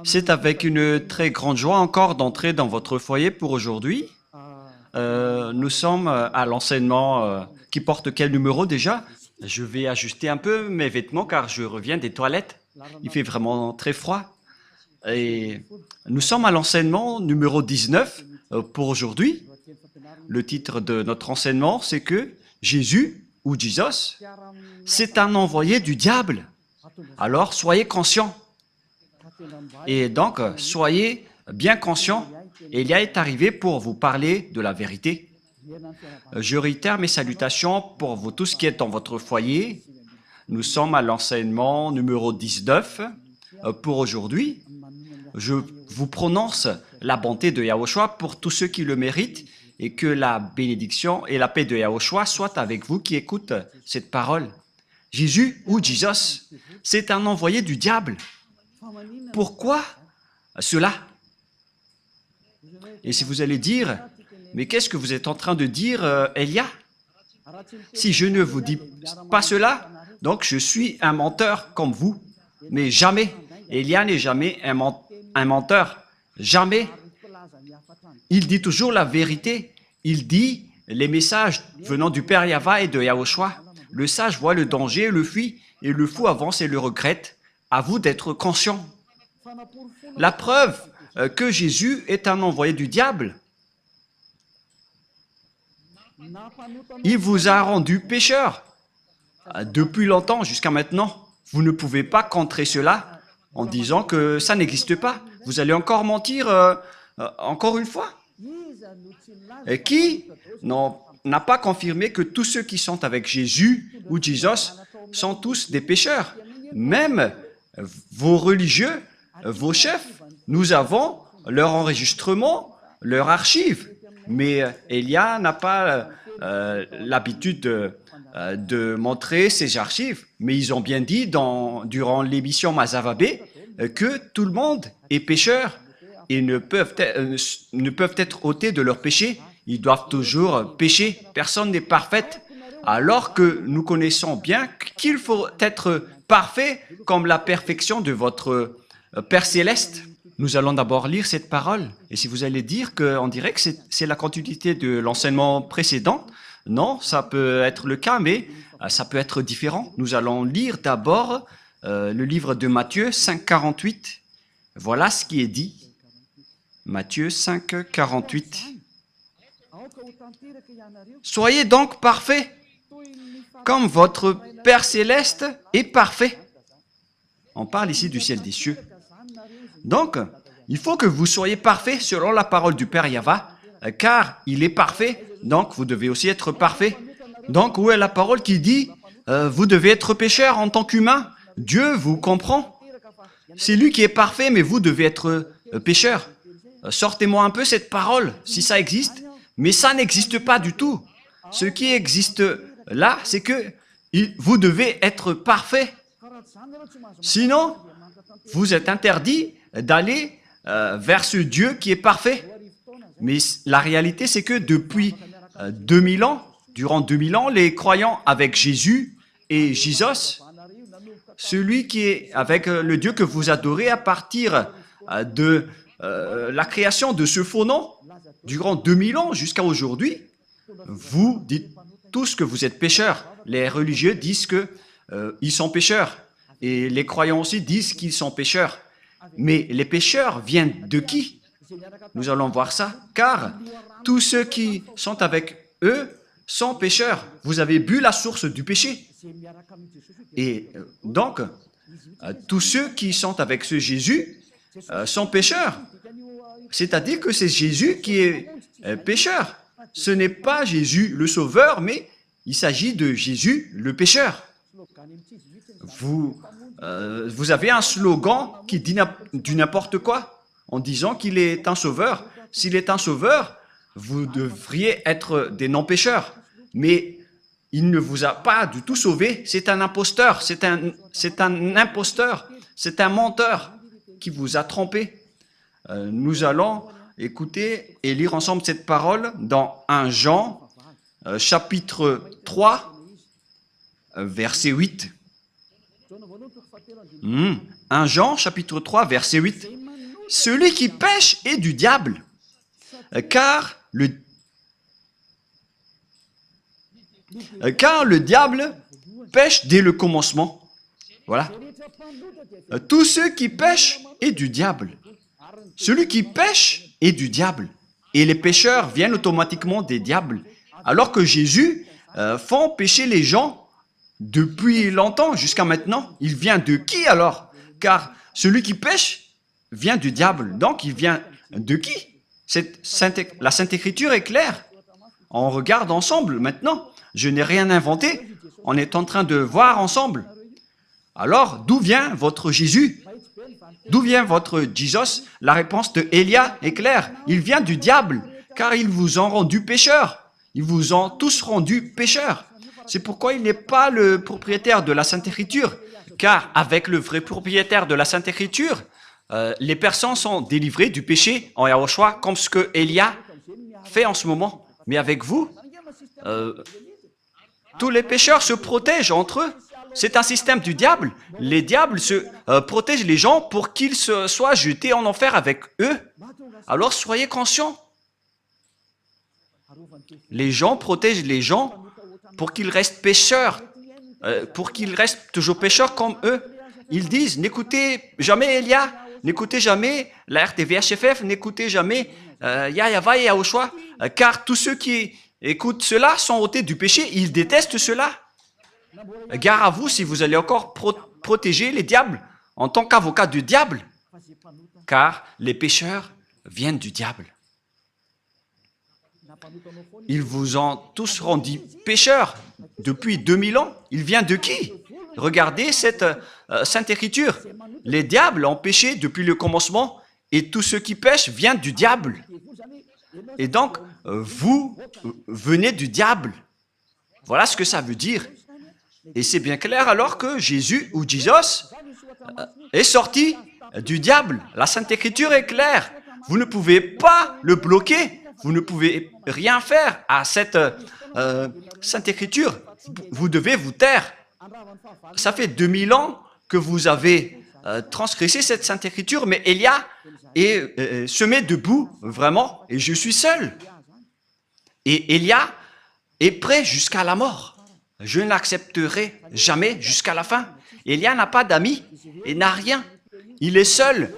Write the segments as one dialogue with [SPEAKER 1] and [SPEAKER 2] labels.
[SPEAKER 1] C'est avec une très grande joie encore d'entrer dans votre foyer pour aujourd'hui. Nous sommes à l'enseignement qui porte quel numéro déjà? Je vais ajuster un peu mes vêtements car je reviens des toilettes. Il fait vraiment très froid. Et nous sommes à l'enseignement numéro 19 pour aujourd'hui. Le titre de notre enseignement, c'est que Jésus, ou Jesus, c'est un envoyé du diable. Alors, soyez conscients. Et donc, soyez bien conscients. Elia est arrivé pour vous parler de la vérité. Je réitère mes salutations pour vous tous qui êtes dans votre foyer. Nous sommes à l'enseignement numéro 19 pour aujourd'hui. Je vous prononce la bonté de Yahushua pour tous ceux qui le méritent et que la bénédiction et la paix de Yahushua soient avec vous qui écoutent cette parole. Jésus ou Jesus, c'est un envoyé du diable. Pourquoi cela? Et si vous allez dire, mais qu'est-ce que vous êtes en train de dire, Elia? Si je ne vous dis pas cela, donc je suis un menteur comme vous. Mais jamais, Elia n'est jamais un menteur. Jamais. Il dit toujours la vérité. Il dit les messages venant du Père Yahva et de Yahushua. Le sage voit le danger, le fuit, et le fou avance et le regrette. À vous d'être conscient. La preuve que Jésus est un envoyé du diable. Il vous a rendu pécheur. Depuis longtemps jusqu'à maintenant, vous ne pouvez pas contrer cela en disant que ça n'existe pas. Vous allez encore mentir encore une fois. Et qui n'a pas confirmé que tous ceux qui sont avec Jésus ou Jesus sont tous des pécheurs? Même vos religieux, vos chefs, nous avons leur enregistrement, leur archive. Mais Elia n'a pas l'habitude de montrer ses archives. Mais ils ont bien dit durant l'émission Mazavabé que tout le monde est pécheur et ne peuvent être ôtés de leur péché. Ils doivent toujours pécher. Personne n'est parfait. Alors que nous connaissons bien qu'il faut être parfait comme la perfection de votre Père Céleste. Nous allons d'abord lire cette parole. Et si vous allez dire qu'on dirait que c'est la continuité de l'enseignement précédent, non, ça peut être le cas, mais ça peut être différent. Nous allons lire d'abord le livre de Matthieu 5, 48. Voilà ce qui est dit. Matthieu 5, 48. Soyez donc parfaits, comme votre Père Céleste est parfait. On parle ici du ciel des cieux. Donc, il faut que vous soyez parfaits selon la parole du Père Yahva, car il est parfait, donc vous devez aussi être parfait. Donc, où est la parole qui dit vous devez être pécheur en tant qu'humain? Dieu vous comprend. C'est lui qui est parfait, mais vous devez être pécheur. Sortez-moi un peu cette parole, si ça existe. Mais ça n'existe pas du tout. Ce qui existe là, c'est que vous devez être parfait. Sinon, vous êtes interdit d'aller vers ce Dieu qui est parfait. Mais la réalité, c'est que depuis 2000 ans, durant 2000 ans, les croyants avec Jésus et Jesus, celui qui est avec le Dieu que vous adorez à partir de la création de ce faux nom, durant 2000 ans jusqu'à aujourd'hui, vous dites tous que vous êtes pécheurs. Les religieux disent qu'ils sont pécheurs. Et les croyants aussi disent qu'ils sont pécheurs. Mais les pécheurs viennent de qui? Nous allons voir ça. Car tous ceux qui sont avec eux sont pécheurs. Vous avez bu la source du péché. Et donc, tous ceux qui sont avec ce Jésus sont pécheurs. C'est-à-dire que c'est Jésus qui est pécheur. Ce n'est pas Jésus le sauveur, mais il s'agit de Jésus le pécheur. Vous avez un slogan qui dit du n'importe quoi en disant qu'il est un sauveur. S'il est un sauveur, vous devriez être des non-pécheurs. Mais il ne vous a pas du tout sauvé. C'est un imposteur. C'est un imposteur. C'est un menteur qui vous a trompé. Nous allons écouter et lire ensemble cette parole dans 1 Jean, chapitre 3, verset 8. 1 Jean, chapitre 3, verset 8. celui qui pêche est du diable, car le diable pêche dès le commencement. Voilà. Tous ceux qui pêchent est du diable. Celui qui pêche est du diable. Et les pécheurs viennent automatiquement des diables. Alors que Jésus fait pécher les gens depuis longtemps, jusqu'à maintenant. Il vient de qui alors? Car celui qui pêche vient du diable. Donc il vient de qui? La Sainte Écriture est claire. On regarde ensemble maintenant. Je n'ai rien inventé. On est en train de voir ensemble. Alors, d'où vient votre Jésus? D'où vient votre Jesus? La réponse de Élia est claire. Il vient du diable, car ils vous ont rendu pécheurs. Ils vous ont tous rendus pécheurs. C'est pourquoi il n'est pas le propriétaire de la Sainte Écriture, car avec le vrai propriétaire de la Sainte Écriture, les personnes sont délivrées du péché en Yahushua, comme ce que Élia fait en ce moment. Mais avec vous, tous les pécheurs se protègent entre eux. C'est un système du diable. Les diables protègent les gens pour qu'ils soient jetés en enfer avec eux. Alors soyez conscients. Les gens protègent les gens pour qu'ils restent pécheurs, pour qu'ils restent toujours pécheurs comme eux. Ils disent, n'écoutez jamais Elia, n'écoutez jamais la RTVHFF, n'écoutez jamais Yahya et Yahushua, car tous ceux qui écoutent cela sont ôtés du péché, ils détestent cela. Gare à vous si vous allez encore protéger les diables en tant qu'avocat du diable, car les pécheurs viennent du diable. Ils vous ont tous rendus pécheurs depuis 2000 ans. Il vient de qui? Regardez cette Sainte Écriture. Les diables ont péché depuis le commencement et tous ceux qui pêchent viennent du diable. Et donc, vous venez du diable. Voilà ce que ça veut dire. Et c'est bien clair alors que Jésus ou Jesus est sorti du diable. La Sainte Écriture est claire. Vous ne pouvez pas le bloquer. Vous ne pouvez rien faire à cette Sainte Écriture. Vous devez vous taire. Ça fait 2000 ans que vous avez transgressé cette Sainte Écriture, mais Élia se met debout, vraiment, et je suis seul. Et Élia est prêt jusqu'à la mort. Je ne l'accepterai jamais jusqu'à la fin. Élia n'a pas d'amis et n'a rien. Il est seul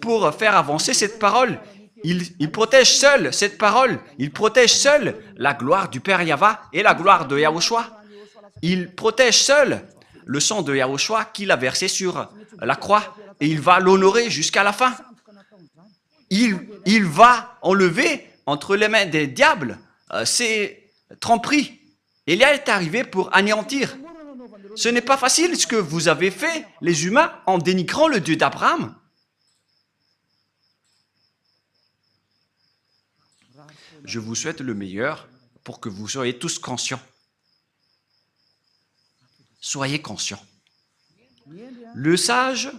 [SPEAKER 1] pour faire avancer cette parole. Il protège seul cette parole. Il protège seul la gloire du Père Yahva et la gloire de Yahushua. Il protège seul le sang de Yahushua qu'il a versé sur la croix et il va l'honorer jusqu'à la fin. Il va enlever entre les mains des diables ces tromperies. Élia est arrivé pour anéantir. Ce n'est pas facile ce que vous avez fait, les humains, en dénigrant le Dieu d'Abraham. Je vous souhaite le meilleur pour que vous soyez tous conscients. Soyez conscients. Le sage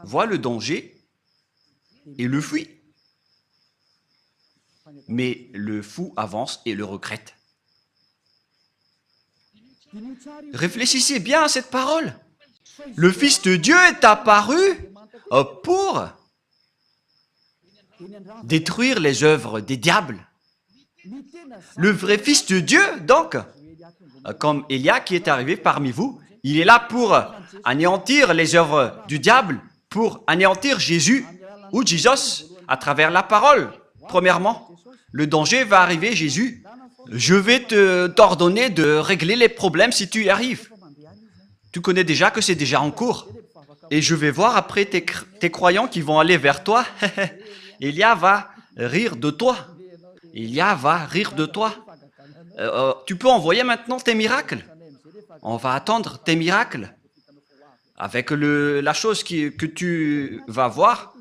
[SPEAKER 1] voit le danger et le fuit. Mais le fou avance et le regrette. Réfléchissez bien à cette parole. Le Fils de Dieu est apparu pour détruire les œuvres des diables. Le vrai Fils de Dieu, donc, comme Élia qui est arrivé parmi vous, il est là pour anéantir les œuvres du diable, pour anéantir Jésus ou Jesus à travers la parole. Premièrement, le danger va arriver, Jésus. Je vais t'ordonner de régler les problèmes si tu y arrives. Tu connais déjà que c'est déjà en cours. Et je vais voir après tes croyants qui vont aller vers toi. Élia va rire de toi. Élia va rire de toi. Tu peux envoyer maintenant tes miracles. On va attendre tes miracles. Avec la chose que tu vas voir,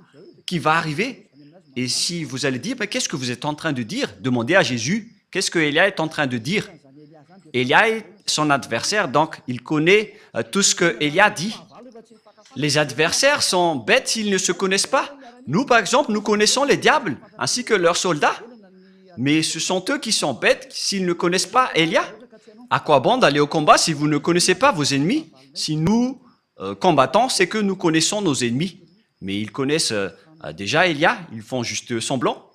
[SPEAKER 1] qui va arriver. Et si vous allez dire, mais qu'est-ce que vous êtes en train de dire? Demandez à Jésus. Qu'est-ce que Élia est en train de dire? Élia est son adversaire, donc il connaît tout ce que Élia dit. Les adversaires sont bêtes s'ils ne se connaissent pas. Nous, par exemple, nous connaissons les diables ainsi que leurs soldats. Mais ce sont eux qui sont bêtes s'ils ne connaissent pas Élia. À quoi bon d'aller au combat si vous ne connaissez pas vos ennemis? Si nous combattons, c'est que nous connaissons nos ennemis. Mais ils connaissent Déjà, ils font juste semblant.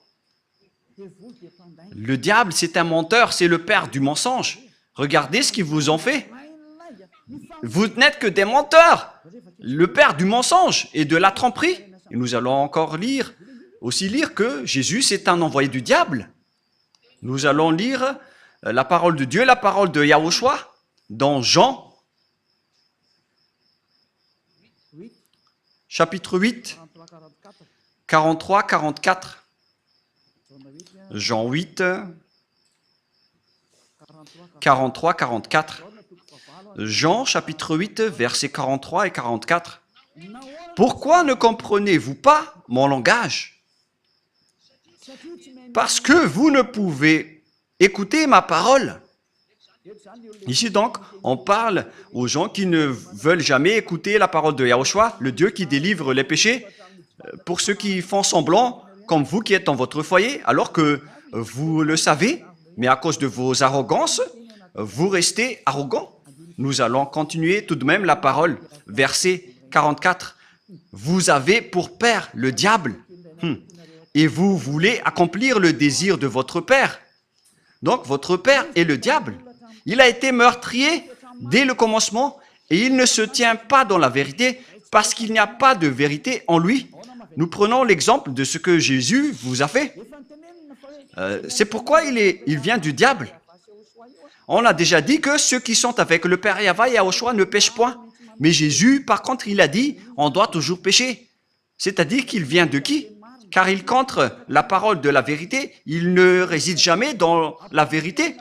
[SPEAKER 1] Le diable, c'est un menteur, c'est le père du mensonge. Regardez ce qu'ils vous ont fait. Vous n'êtes que des menteurs, le père du mensonge et de la tromperie. Et nous allons encore aussi lire que Jésus, c'est un envoyé du diable. Nous allons lire la parole de Dieu, la parole de Yahushua, dans Jean, chapitre 8, 43-44. Jean 8, 43-44. Jean, chapitre 8, versets 43 et 44. Pourquoi ne comprenez-vous pas mon langage? Parce que vous ne pouvez écouter ma parole. Ici donc, on parle aux gens qui ne veulent jamais écouter la parole de Yahushua, le Dieu qui délivre les péchés, pour ceux qui font semblant, comme vous qui êtes dans votre foyer, alors que vous le savez, mais à cause de vos arrogances, vous restez arrogants. Nous allons continuer tout de même la parole. Verset 44. Vous avez pour père le diable, et vous voulez accomplir le désir de votre père. Donc, votre père est le diable. Il a été meurtrier dès le commencement, et il ne se tient pas dans la vérité, parce qu'il n'y a pas de vérité en lui. Nous prenons l'exemple de ce que Jésus vous a fait. C'est pourquoi il vient du diable. On a déjà dit que ceux qui sont avec le Père Yahva et Yahushua ne pêchent point. Mais Jésus, par contre, il a dit, on doit toujours pécher. C'est-à-dire qu'il vient de qui? Car il contre la parole de la vérité. Il ne réside jamais dans la vérité.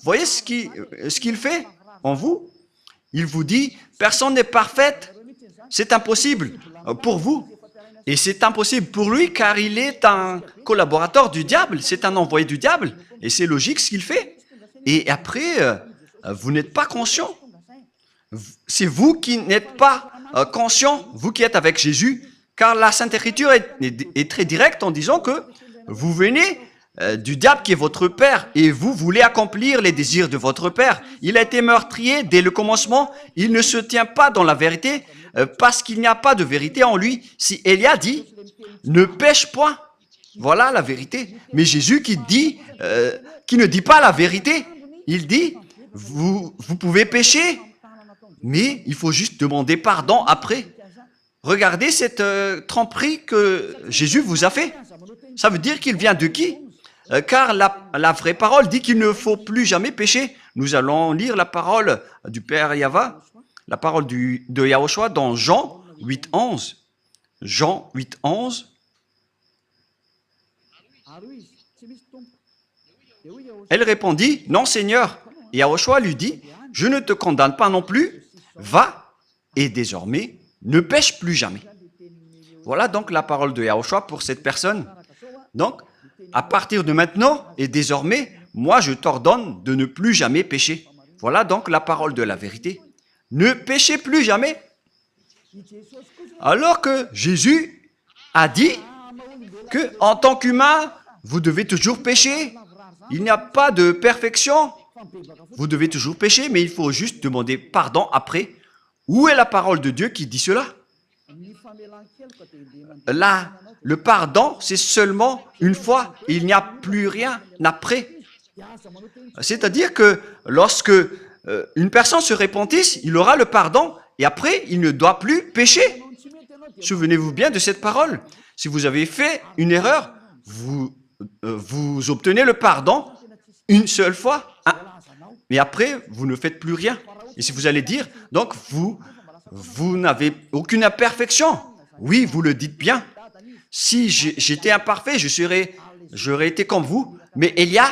[SPEAKER 1] Voyez ce qu'il fait en vous? Il vous dit, personne n'est parfaite. C'est impossible pour vous. Et c'est impossible pour lui car il est un collaborateur du diable. C'est un envoyé du diable. Et c'est logique ce qu'il fait. Et après, vous n'êtes pas conscient. C'est vous qui n'êtes pas conscient, vous qui êtes avec Jésus, car la Sainte Écriture est très directe en disant que vous venez du diable qui est votre père et vous voulez accomplir les désirs de votre père. Il a été meurtrier dès le commencement, il ne se tient pas dans la vérité parce qu'il n'y a pas de vérité en lui. Si Élia dit « ne pêche point », voilà la vérité. Mais Jésus qui ne dit pas la vérité, il dit « vous pouvez pécher ». Mais il faut juste demander pardon après. Regardez cette tromperie que Jésus vous a fait. Ça veut dire qu'il vient de qui? Car la vraie parole dit qu'il ne faut plus jamais pécher. Nous allons lire la parole du Père Yahva, la parole de Yahushua dans Jean 8, 11. Jean 8, 11. Elle répondit, « Non, Seigneur. » Et Yahushua lui dit, « Je ne te condamne pas non plus. Va et désormais, ne pêche plus jamais. » Voilà donc la parole de Yahushua pour cette personne. Donc, à partir de maintenant et désormais, moi je t'ordonne de ne plus jamais pécher. Voilà donc la parole de la vérité. Ne péchez plus jamais. Alors que Jésus a dit que en tant qu'humain, vous devez toujours pécher. Il n'y a pas de perfection. Vous devez toujours pécher, mais il faut juste demander pardon après. Où est la parole de Dieu qui dit cela? Là, le pardon, c'est seulement une fois. Il n'y a plus rien après. C'est-à-dire que lorsque une personne se repentisse, il aura le pardon et après, il ne doit plus pécher. Souvenez-vous bien de cette parole. Si vous avez fait une erreur, vous obtenez le pardon une seule fois. Mais après, vous ne faites plus rien. Et si vous allez dire, donc vous n'avez aucune imperfection. Oui, vous le dites bien. Si j'étais imparfait, j'aurais été comme vous. Mais Élia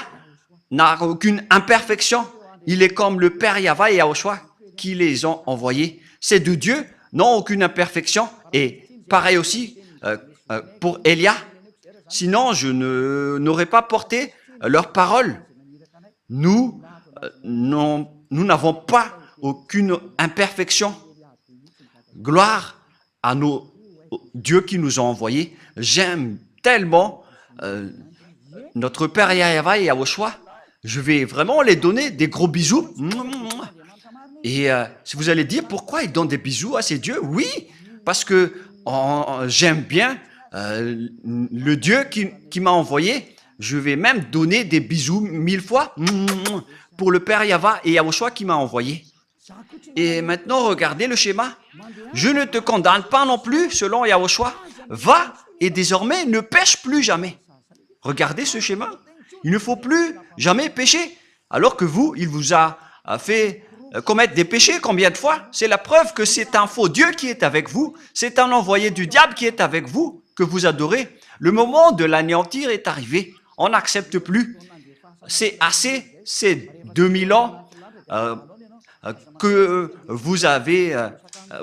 [SPEAKER 1] n'a aucune imperfection. Il est comme le Père Yahva et Yahushua qui les ont envoyés. Ces deux dieux n'ont aucune imperfection. Et pareil aussi pour Élia. Sinon, je n'aurais pas porté leur parole. Nous n'avons pas aucune imperfection. Gloire à nos dieux qui nous ont envoyés. J'aime tellement notre Père Yahva et Yahushua. Je vais vraiment les donner des gros bisous. Et si vous allez dire pourquoi ils donnent des bisous à ces dieux, oui, parce que j'aime bien le Dieu qui m'a envoyé, je vais même donner des bisous 1000 fois pour le Père Yahva et Yahushua qui m'a envoyé. Et maintenant, regardez le schéma. Je ne te condamne pas non plus, selon Yahushua. Va et désormais ne pêche plus jamais. Regardez ce schéma. Il ne faut plus jamais pécher. Alors que vous, il vous a fait commettre des péchés combien de fois? C'est la preuve que c'est un faux Dieu qui est avec vous. C'est un envoyé du diable qui est avec vous, que vous adorez. Le moment de l'anéantir est arrivé. On n'accepte plus. C'est assez, c'est 2000 ans que vous avez,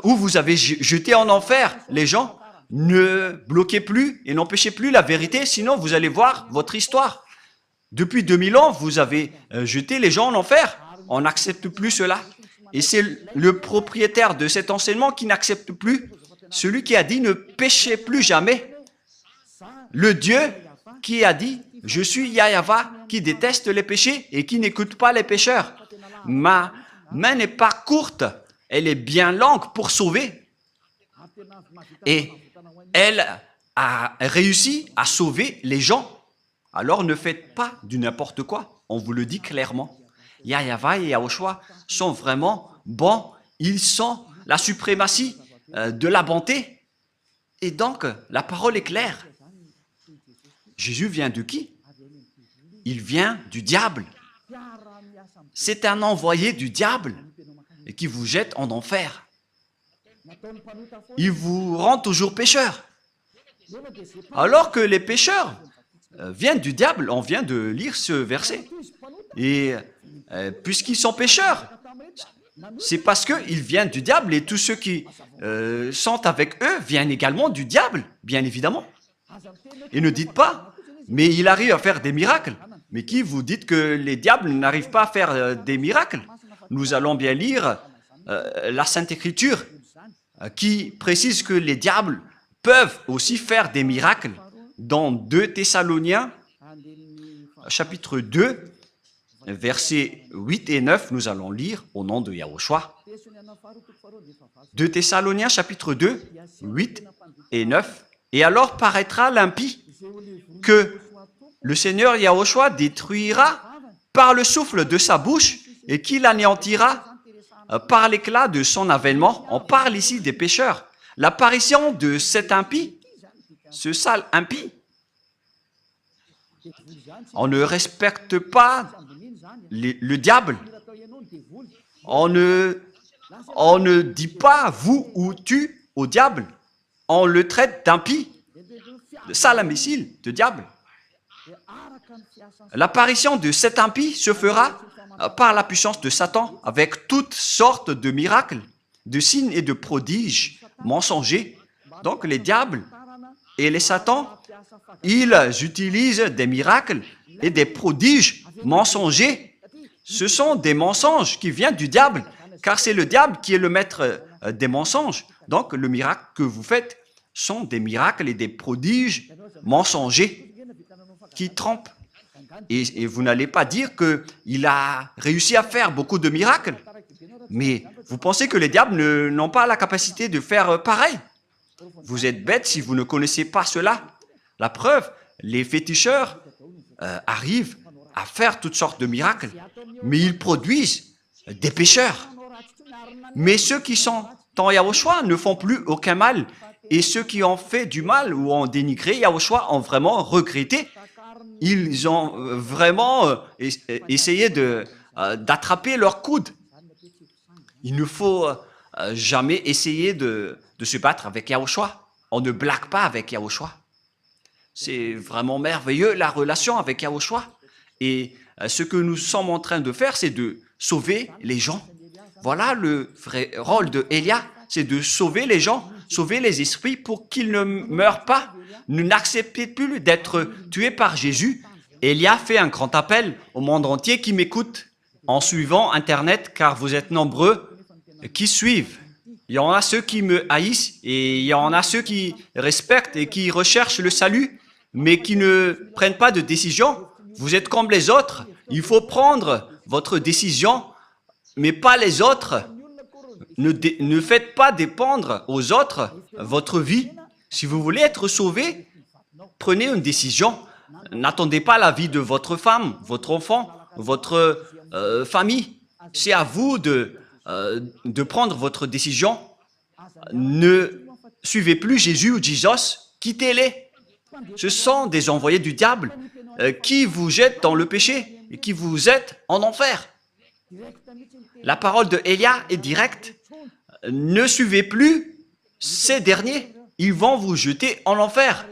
[SPEAKER 1] où vous avez jeté en enfer les gens. Ne bloquez plus et n'empêchez plus la vérité, sinon vous allez voir votre histoire. Depuis 2000 ans, vous avez jeté les gens en enfer. On n'accepte plus cela. Et c'est le propriétaire de cet enseignement qui n'accepte plus. Celui qui a dit ne péchez plus jamais. Le Dieu qui a dit « Je suis Yahva qui déteste les péchés et qui n'écoute pas les pécheurs. Ma main n'est pas courte, elle est bien longue pour sauver. » Et elle a réussi à sauver les gens. Alors ne faites pas du n'importe quoi. On vous le dit clairement. Yahva et Yahushua sont vraiment bons. Ils sont la suprématie de la bonté. Et donc, la parole est claire. Jésus vient de qui? Il vient du diable. C'est un envoyé du diable qui vous jette en enfer. Il vous rend toujours pécheur. Alors que les pécheurs viennent du diable, on vient de lire ce verset. Et puisqu'ils sont pécheurs, c'est parce qu'ils viennent du diable et tous ceux qui sont avec eux viennent également du diable, bien évidemment. Et ne dites pas, mais il arrive à faire des miracles. Mais qui vous dites que les diables n'arrivent pas à faire des miracles? Nous allons bien lire la Sainte Écriture qui précise que les diables peuvent aussi faire des miracles. Dans 2 Thessaloniens, chapitre 2, versets 8 et 9, nous allons lire au nom de Yahushua. 2 Thessaloniens, chapitre 2, 8 et 9. Et alors paraîtra l'impie que le Seigneur Yahushua détruira par le souffle de sa bouche et qu'il anéantira par l'éclat de son avènement. On parle ici des pécheurs. L'apparition de cet impie, ce sale impie, on ne respecte pas le diable. On ne dit pas vous ou tu au diable. On le traite d'impie, de sale imbécile, de diable. L'apparition de cet impie se fera par la puissance de Satan avec toutes sortes de miracles, de signes et de prodiges mensongers. Donc les diables et les satans, ils utilisent des miracles et des prodiges mensongers. Ce sont des mensonges qui viennent du diable, car c'est le diable qui est le maître des mensonges. Donc le miracle que vous faites sont des miracles et des prodiges mensongers qui trompent. Et vous n'allez pas dire qu'il a réussi à faire beaucoup de miracles. Mais vous pensez que les diables n'ont pas la capacité de faire pareil? Vous êtes bête si vous ne connaissez pas cela. La preuve, les féticheurs arrivent à faire toutes sortes de miracles, mais ils produisent des pécheurs. Mais ceux qui sont en Yahushua ne font plus aucun mal. Et ceux qui ont fait du mal ou ont dénigré Yahushua ont vraiment regretté. Ils ont vraiment essayé d'attraper leur coude. Il ne faut jamais essayer de se battre avec Yahushua. On ne blague pas avec Yahushua. C'est vraiment merveilleux la relation avec Yahushua. Et ce que nous sommes en train de faire, c'est de sauver les gens. Voilà le vrai rôle de Élia, c'est de sauver les gens, sauver les esprits pour qu'ils ne meurent pas. Ne n'acceptez plus d'être tués par Jésus. Élia fait un grand appel au monde entier qui m'écoute en suivant Internet, car vous êtes nombreux qui suivent. Il y en a ceux qui me haïssent et il y en a ceux qui respectent et qui recherchent le salut, mais qui ne prennent pas de décision. Vous êtes comme les autres. Il faut prendre votre décision, mais pas les autres. Ne faites pas dépendre aux autres votre vie. Si vous voulez être sauvé, prenez une décision. N'attendez pas l'avis de votre femme, votre enfant, votre famille. C'est à vous de prendre votre décision. Ne suivez plus Jésus ou Jesus, quittez-les. Ce sont des envoyés du diable qui vous jettent dans le péché et qui vous jettent en enfer. La parole de Élia est directe. Ne suivez plus ces derniers. Ils vont vous jeter en enfer.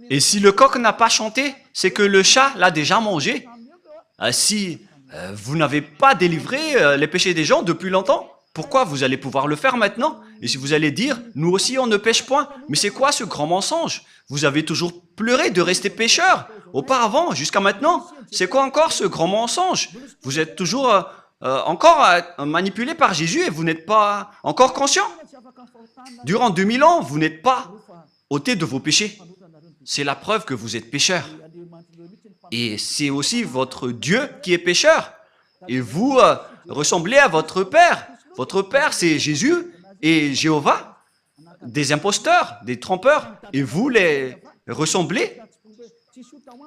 [SPEAKER 1] Et si le coq n'a pas chanté, c'est que le chat l'a déjà mangé. Si vous n'avez pas délivré les péchés des gens depuis longtemps, pourquoi vous allez pouvoir le faire maintenant? Et si vous allez dire, nous aussi on ne pêche point, mais c'est quoi ce grand mensonge? Vous avez toujours pleuré de rester pécheur auparavant, jusqu'à maintenant. C'est quoi encore ce grand mensonge? Vous êtes toujours encore manipulé par Jésus et vous n'êtes pas encore conscient. Durant 2000 ans, vous n'êtes pas ôté de vos péchés. C'est la preuve que vous êtes pécheur. Et c'est aussi votre Dieu qui est pécheur. Et vous ressemblez à votre Père. Votre Père, c'est Jésus et Jéhovah, des imposteurs, des trompeurs. Et vous les ressemblez.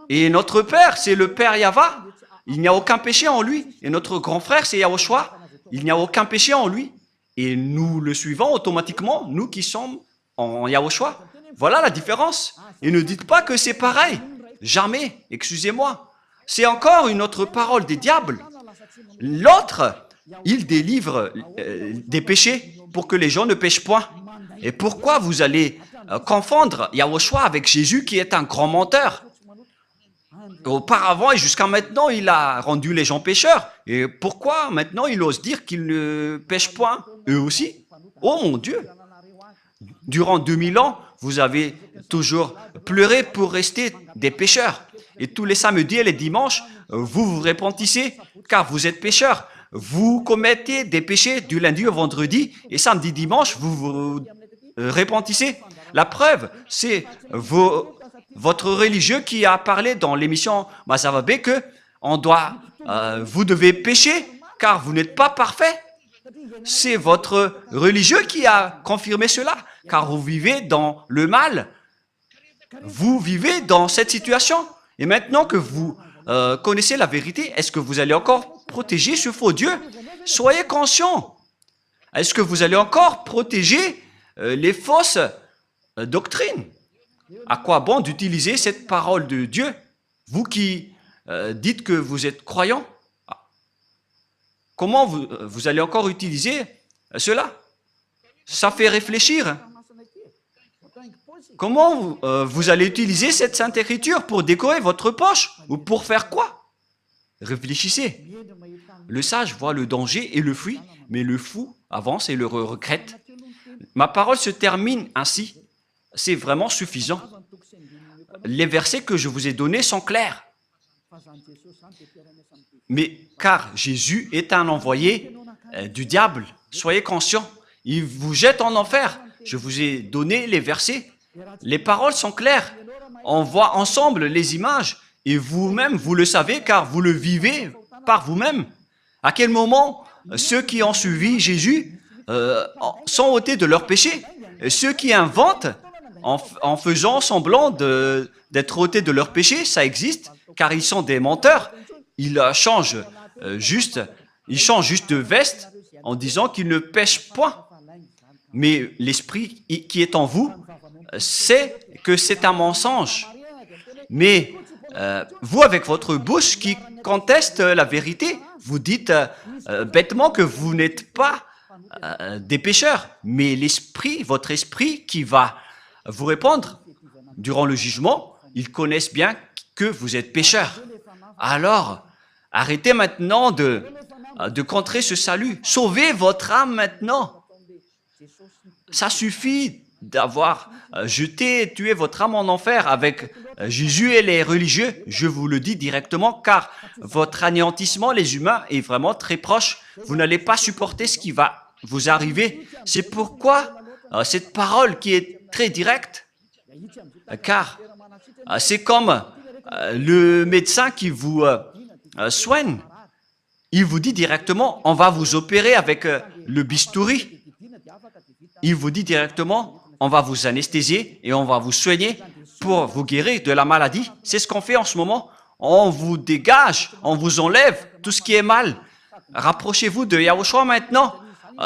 [SPEAKER 1] Et notre Père, c'est le Père Yahva. Il n'y a aucun péché en lui. Et notre grand frère, c'est Yahushua. Il n'y a aucun péché en lui. Et nous le suivons automatiquement, nous qui sommes en Yahushua. Voilà la différence. Et ne dites pas que c'est pareil. Jamais. Excusez-moi. C'est encore une autre parole des diables. L'autre, il délivre des péchés pour que les gens ne pêchent point. Et pourquoi vous allez confondre Yahushua avec Jésus qui est un grand menteur? Auparavant et jusqu'à maintenant, il a rendu les gens pécheurs. Et pourquoi maintenant il ose dire qu'ils ne pêchent point? Eux aussi? Oh mon Dieu! Durant 2000 ans, vous avez toujours pleuré pour rester des pécheurs. Et tous les samedis et les dimanches, vous vous repentissez car vous êtes pécheurs. Vous commettez des péchés du lundi au vendredi et samedi, dimanche, vous vous repentissez. La preuve, c'est votre religieux qui a parlé dans l'émission Masavabé que vous devez pécher car vous n'êtes pas parfait. C'est votre religieux qui a confirmé cela, car vous vivez dans le mal. Vous vivez dans cette situation. Et maintenant que vous connaissez la vérité, est-ce que vous allez encore protéger ce faux Dieu? Soyez conscient. Est-ce que vous allez encore protéger les fausses doctrines? À quoi bon d'utiliser cette parole de Dieu? Vous qui dites que vous êtes croyant, comment vous allez encore utiliser cela? Ça fait réfléchir. Comment vous allez utiliser cette Sainte Écriture pour décorer votre poche? Ou pour faire quoi? Réfléchissez. Le sage voit le danger et le fuit, mais le fou avance et le regrette. Ma parole se termine ainsi. C'est vraiment suffisant. Les versets que je vous ai donnés sont clairs. Mais car Jésus est un envoyé du diable, soyez conscients. Il vous jette en enfer. Je vous ai donné les versets. Les paroles sont claires. On voit ensemble les images. Et vous-même, vous le savez car vous le vivez par vous-même. À quel moment ceux qui ont suivi Jésus sont ôtés de leurs péchés? Ceux qui inventent en faisant semblant d'être ôtés de leurs péchés, ça existe, car ils sont des menteurs. Ils changent juste de veste en disant qu'ils ne pêchent point. Mais l'esprit qui est en vous sait que c'est un mensonge. Mais vous, avec votre bouche qui conteste la vérité, vous dites bêtement que vous n'êtes pas des pécheurs. Mais l'esprit, votre esprit qui va vous répondre durant le jugement, ils connaissent bien que vous êtes pécheurs. Alors, arrêtez maintenant de contrer ce salut. Sauvez votre âme maintenant. Ça suffit d'avoir jeté et tué votre âme en enfer avec Jésus et les religieux. Je vous le dis directement, car votre anéantissement, les humains, est vraiment très proche. Vous n'allez pas supporter ce qui va vous arriver. C'est pourquoi cette parole qui est très directe, car c'est comme le médecin qui vous soigne. Il vous dit directement, on va vous opérer avec le bistouri. Il vous dit directement, on va vous anesthésier et on va vous soigner pour vous guérir de la maladie. C'est ce qu'on fait en ce moment. On vous dégage, on vous enlève tout ce qui est mal. Rapprochez-vous de Yahushua maintenant.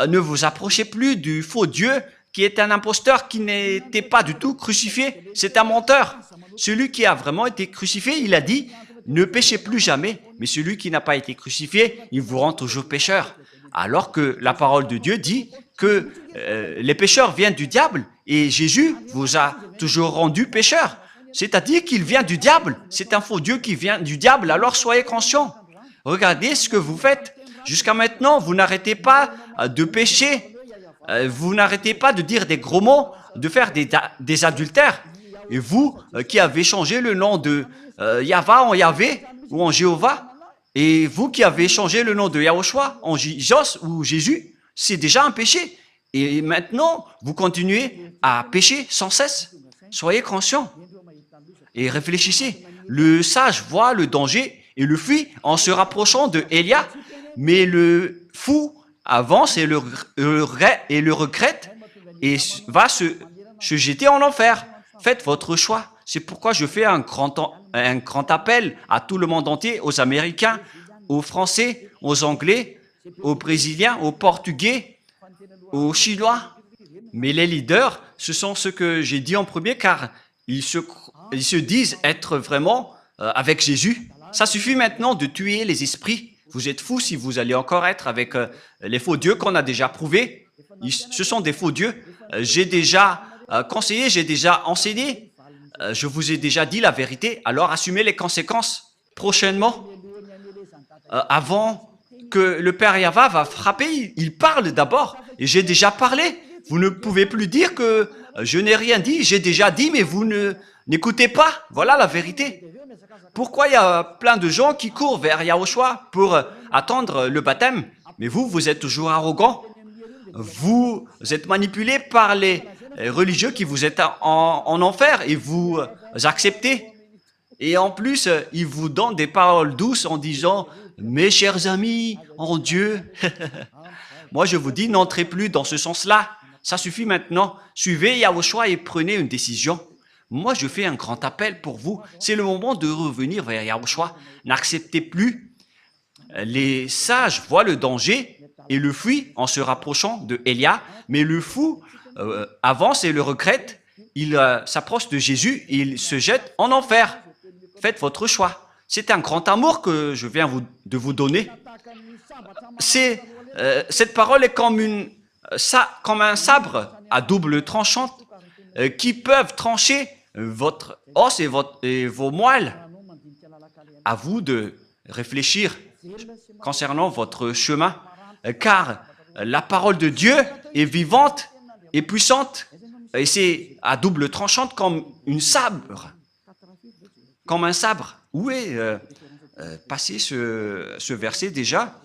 [SPEAKER 1] Ne vous approchez plus du faux Dieu qui est un imposteur, qui n'était pas du tout crucifié. C'est un menteur. Celui qui a vraiment été crucifié, il a dit, ne péchez plus jamais. Mais celui qui n'a pas été crucifié, il vous rend toujours pécheur. Alors que la parole de Dieu dit que les pécheurs viennent du diable et Jésus vous a toujours rendu pécheur. C'est-à-dire qu'il vient du diable. C'est un faux Dieu qui vient du diable, alors soyez conscients. Regardez ce que vous faites. Jusqu'à maintenant, vous n'arrêtez pas de pécher. Vous n'arrêtez pas de dire des gros mots, de faire des adultères. Et vous qui avez changé le nom de Yahva en Yahvé ou en Jéhovah, et vous qui avez changé le nom de Yahushua en Jos ou Jésus, c'est déjà un péché. Et maintenant, vous continuez à pécher sans cesse. Soyez conscients et réfléchissez. Le sage voit le danger et le fuit en se rapprochant de Élia, mais le fou avance et le regrette et va se jeter en enfer. Faites votre choix. C'est pourquoi je fais un grand appel à tout le monde entier, aux Américains, aux Français, aux Anglais, aux Brésiliens, aux Portugais, aux Chinois. Mais les leaders, ce sont ceux que j'ai dit en premier, car ils se disent être vraiment avec Jésus. Ça suffit maintenant de tuer les esprits. Vous êtes fous si vous allez encore être avec les faux dieux qu'on a déjà prouvés. Ce sont des faux dieux. J'ai déjà conseillé, j'ai déjà enseigné. Je vous ai déjà dit la vérité. Alors assumez les conséquences prochainement. Avant que le Père Yahva va frapper, il parle d'abord. Et j'ai déjà parlé. Vous ne pouvez plus dire que je n'ai rien dit. J'ai déjà dit, mais vous n'écoutez pas. Voilà la vérité. Pourquoi il y a plein de gens qui courent vers Yahushua pour attendre le baptême? Mais vous êtes toujours arrogant. Vous êtes manipulé par les religieux qui vous êtes en enfer et vous acceptez. Et en plus, ils vous donnent des paroles douces en disant « Mes chers amis, en Dieu ». Moi, je vous dis, n'entrez plus dans ce sens-là. Ça suffit maintenant. Suivez Yahushua et prenez une décision. Moi, je fais un grand appel pour vous. C'est le moment de revenir vers Yahushua. N'acceptez plus. Les sages voient le danger et le fuient en se rapprochant de Élia, mais le fou avance et le regrette. Il s'approche de Jésus et il se jette en enfer. Faites votre choix. C'est un grand amour que je viens de vous donner. Cette parole est comme un sabre à double tranchante qui peuvent trancher votre os et vos moelles. À vous de réfléchir concernant votre chemin, car la parole de Dieu est vivante et puissante, et c'est à double tranchante comme un sabre. Où est passé ce verset déjà?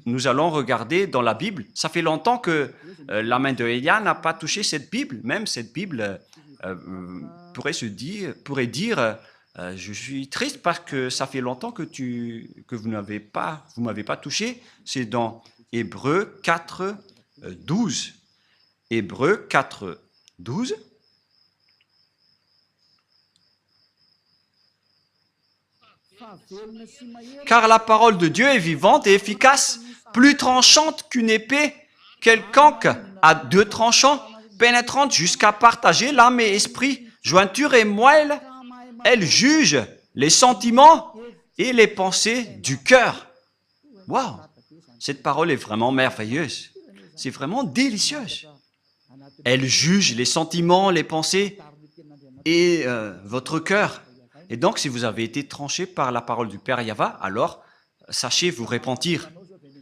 [SPEAKER 1] Nous allons regarder dans la Bible. Ça fait longtemps que la main de Élia n'a pas touché cette Bible. Même cette Bible pourrait dire je suis triste parce que ça fait longtemps que vous m'avez pas touché. C'est dans Hébreux 4, 12. Hébreux 4, 12. Car la parole de Dieu est vivante et efficace, plus tranchante qu'une épée quelconque à deux tranchants, pénétrante jusqu'à partager l'âme et esprit, jointure et moelle. Elle juge les sentiments et les pensées du cœur. Waouh! Cette parole est vraiment merveilleuse. C'est vraiment délicieuse. Elle juge les sentiments, les pensées et votre cœur. Et donc, si vous avez été tranché par la parole du Père Yahva, alors sachez vous repentir.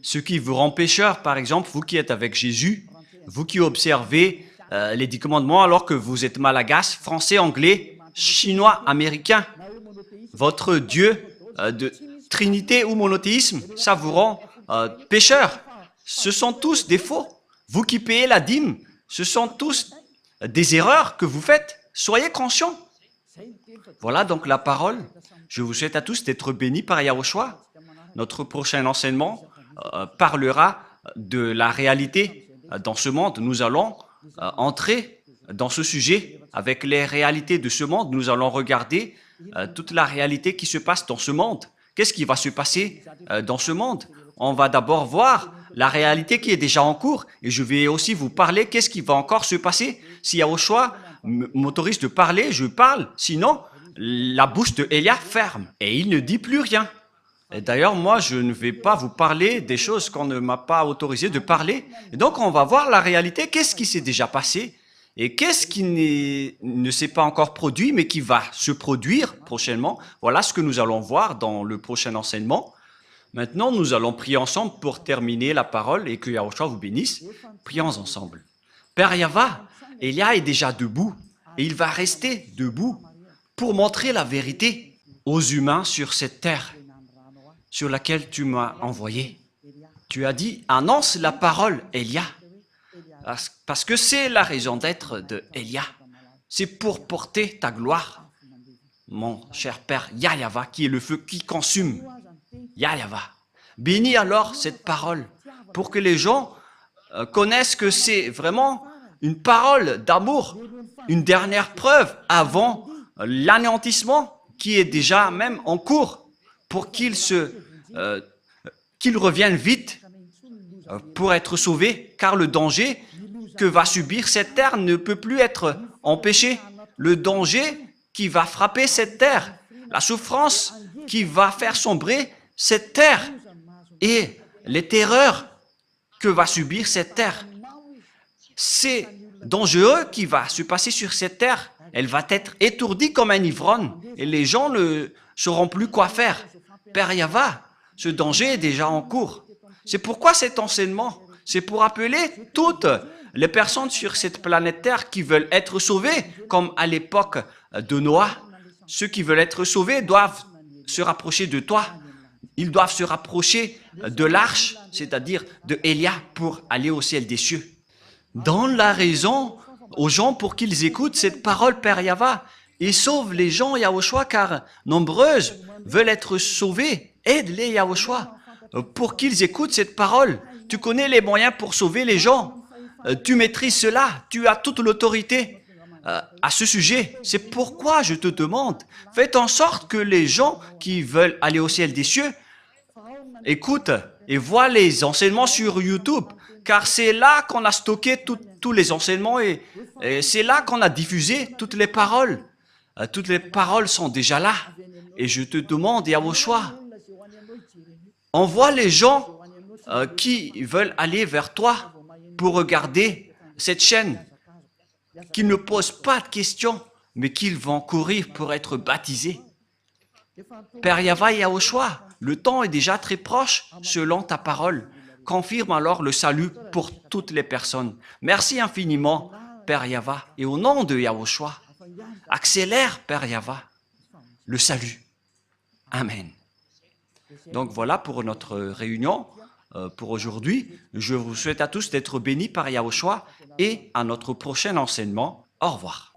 [SPEAKER 1] Ce qui vous rend pécheur, par exemple, vous qui êtes avec Jésus, vous qui observez les 10 commandements alors que vous êtes malagasy, français, anglais, chinois, américain, votre Dieu de Trinité ou monothéisme, ça vous rend pécheur. Ce sont tous des faux. Vous qui payez la dîme, ce sont tous des erreurs que vous faites. Soyez conscients. Voilà donc la parole. Je vous souhaite à tous d'être bénis par Yahushua. Notre prochain enseignement parlera de la réalité. Dans ce monde, nous allons entrer dans ce sujet avec les réalités de ce monde. Nous allons regarder toute la réalité qui se passe dans ce monde. Qu'est-ce qui va se passer dans ce monde? On va d'abord voir la réalité qui est déjà en cours et je vais aussi vous parler qu'est-ce qui va encore se passer. Si Yahushua m'autorise de parler, je parle. Sinon, la bouche de Élia ferme et il ne dit plus rien. Et d'ailleurs, moi, je ne vais pas vous parler des choses qu'on ne m'a pas autorisé de parler. Et donc, on va voir la réalité, qu'est-ce qui s'est déjà passé et qu'est-ce qui ne s'est pas encore produit, mais qui va se produire prochainement. Voilà ce que nous allons voir dans le prochain enseignement. Maintenant, nous allons prier ensemble pour terminer la parole et que Yahushua vous bénisse. Prions ensemble. Père Yahva, Élia est déjà debout et il va rester debout pour montrer la vérité aux humains sur cette terre sur laquelle tu m'as envoyé. Tu as dit, annonce la parole, Élia, parce que c'est la raison d'être de Élia. C'est pour porter ta gloire, mon cher Père Yahva, qui est le feu qui consume. Yahva. Bénis alors cette parole pour que les gens connaissent que c'est vraiment une parole d'amour, une dernière preuve avant l'anéantissement qui est déjà même en cours pour qu'ils reviennent vite pour être sauvés, car le danger que va subir cette terre ne peut plus être empêché. Le danger qui va frapper cette terre, la souffrance qui va faire sombrer cette terre et les terreurs que va subir cette terre. C'est dangereux qui va se passer sur cette terre. Elle va être étourdie comme un ivrogne et les gens ne sauront plus quoi faire. Père Yahva, ce danger est déjà en cours. C'est pourquoi cet enseignement, c'est pour appeler toutes les personnes sur cette planète Terre qui veulent être sauvées, comme à l'époque de Noah. Ceux qui veulent être sauvés doivent se rapprocher de toi. Ils doivent se rapprocher de l'arche, c'est-à-dire de Élia, pour aller au ciel des cieux. Donne la raison aux gens pour qu'ils écoutent cette parole, Père Yahva, et sauve les gens, Yahushua, car nombreuses veulent être sauvées. Aide-les, Yahushua, pour qu'ils écoutent cette parole. Tu connais les moyens pour sauver les gens. Tu maîtrises cela. Tu as toute l'autorité à ce sujet. C'est pourquoi je te demande, faites en sorte que les gens qui veulent aller au ciel des cieux écoutent et voient les enseignements sur YouTube, car c'est là qu'on a stocké tous les enseignements et c'est là qu'on a diffusé toutes les paroles. Toutes les paroles sont déjà là. Et je te demande, Yahushua, envoie les gens qui veulent aller vers toi pour regarder cette chaîne, qu'ils ne posent pas de questions, mais qu'ils vont courir pour être baptisés. Père Yahva et Yahushua, le temps est déjà très proche selon ta parole. Confirme alors le salut pour toutes les personnes. Merci infiniment, Père Yahva, et au nom de Yahushua, accélère, Père Yahva, le salut. Amen. Donc voilà pour notre réunion pour aujourd'hui. Je vous souhaite à tous d'être bénis par Yahushua et à notre prochain enseignement. Au revoir.